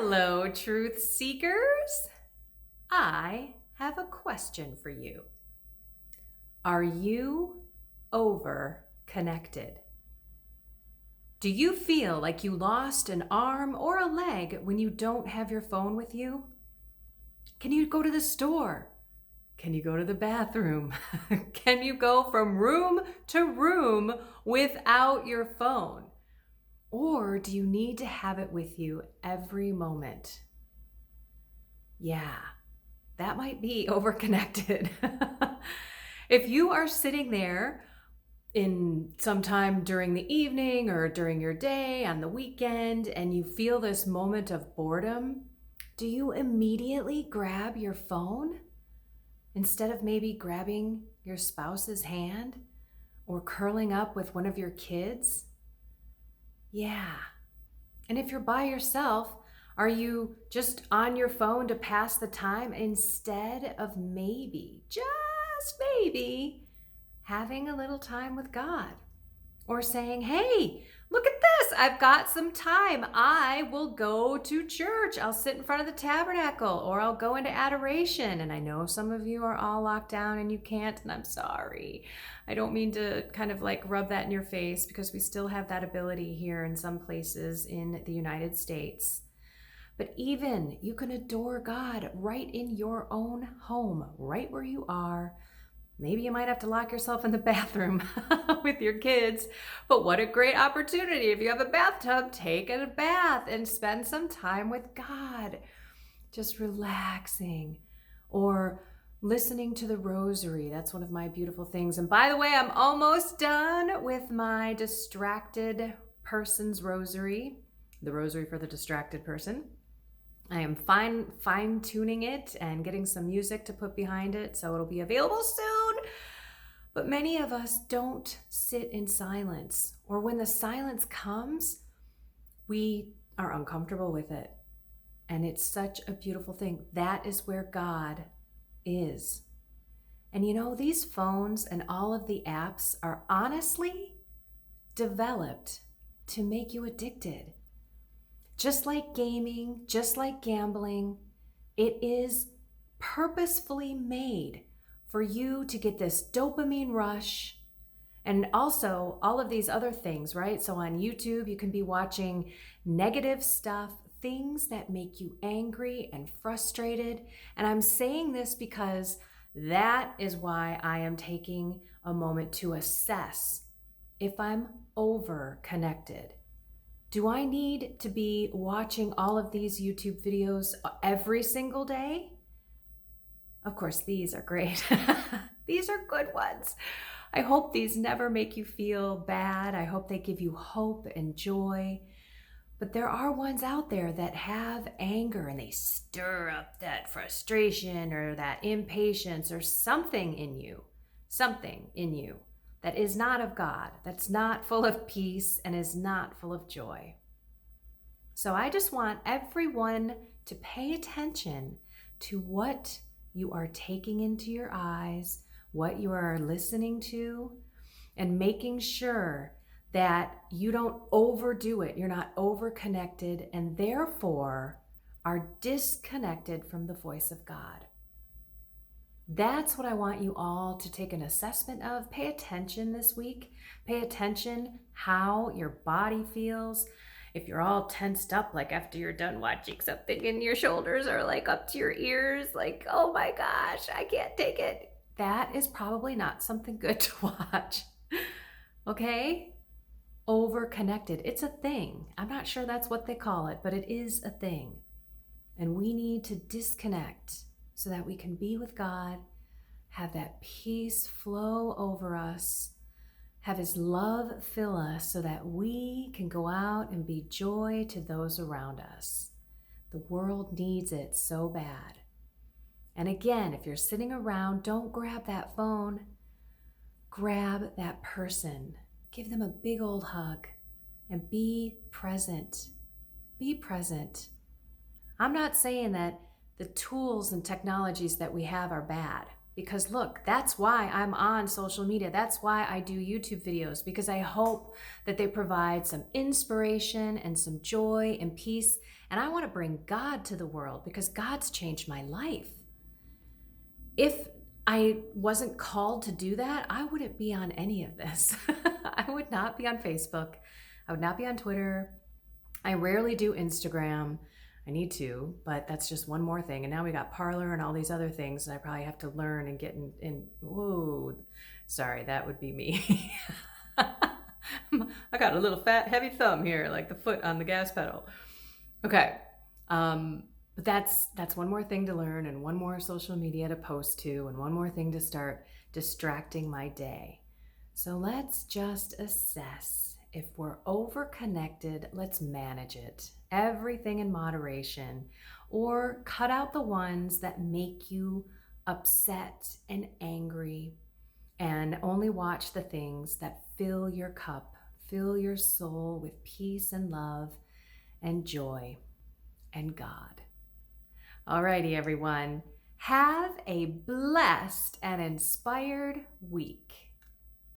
Hello, truth seekers. I have a question for you. Are you over connected? Do you feel like you lost an arm or a leg when you don't have your phone with you? Can you go to the store? Can you go to the bathroom? Can you go from room to room without your phone? Or do you need to have it with you every moment? Yeah, that might be overconnected. If you are sitting there in sometime during the evening or during your day on the weekend and you feel this moment of boredom, do you immediately grab your phone instead of maybe grabbing your spouse's hand or curling up with one of your kids? Yeah. And if you're by yourself, are you just on your phone to pass the time instead of maybe, just maybe, having a little time with God? Or saying, hey, look at this, I've got some time. I will go to church. I'll sit in front of the tabernacle or I'll go into adoration. And I know some of you are all locked down and you can't, and I'm sorry. I don't mean to kind of like rub that in your face because we still have that ability here in some places in the United States. But even you can adore God right in your own home, right where you are. Maybe you might have to lock yourself in the bathroom with your kids, but what a great opportunity. If you have a bathtub, take a bath and spend some time with God, just relaxing or listening to the rosary. That's one of my beautiful things. And by the way, I'm almost done with my distracted person's rosary, the rosary for the distracted person. I am fine tuning it and getting some music to put behind it, so it'll be available soon. But many of us don't sit in silence, or when the silence comes, we are uncomfortable with it. And it's such a beautiful thing. That is where God is. And you know, these phones and all of the apps are honestly developed to make you addicted. Just like gaming, just like gambling, it is purposefully made for you to get this dopamine rush and also all of these other things, right? So on YouTube, you can be watching negative stuff, things that make you angry and frustrated. And I'm saying this because that is why I am taking a moment to assess if I'm over connected. Do I need to be watching all of these YouTube videos every single day? Of course, these are great. These are good ones. I hope these never make you feel bad. I hope they give you hope and joy. But there are ones out there that have anger and they stir up that frustration or that impatience or something in you that is not of God, that's not full of peace and is not full of joy. So I just want everyone to pay attention to what you are taking into your eyes, what you are listening to, and making sure that you don't overdo it. You're not overconnected and therefore are disconnected from the voice of God. That's what I want you all to take an assessment of. Pay attention this week. Pay attention how your body feels. If you're all tensed up, like after you're done watching something and your shoulders are like up to your ears, like, oh my gosh, I can't take it. That is probably not something good to watch. Okay? Overconnected. It's a thing. I'm not sure that's what they call it, but it is a thing. And we need to disconnect so that we can be with God, have that peace flow over us, have His love fill us so that we can go out and be joy to those around us. The world needs it so bad. And again, if you're sitting around, don't grab that phone. Grab that person. Give them a big old hug and be present. Be present. I'm not saying that the tools and technologies that we have are bad. Because look, that's why I'm on social media. That's why I do YouTube videos, because I hope that they provide some inspiration and some joy and peace. And I want to bring God to the world because God's changed my life. If I wasn't called to do that, I wouldn't be on any of this. I would not be on Facebook. I would not be on Twitter. I rarely do Instagram. I need to, but that's just one more thing. And now we got Parlor and all these other things that I probably have to learn and get in. Whoa, sorry, that would be me. I got a little fat, heavy thumb here, like the foot on the gas pedal. Okay. But that's one more thing to learn and one more social media to post to and one more thing to start distracting my day. So let's just assess. If we're over-connected, let's manage it. Everything in moderation, or cut out the ones that make you upset and angry, and only watch the things that fill your cup, fill your soul with peace and love and joy and God. Alrighty, everyone. Have a blessed and inspired week.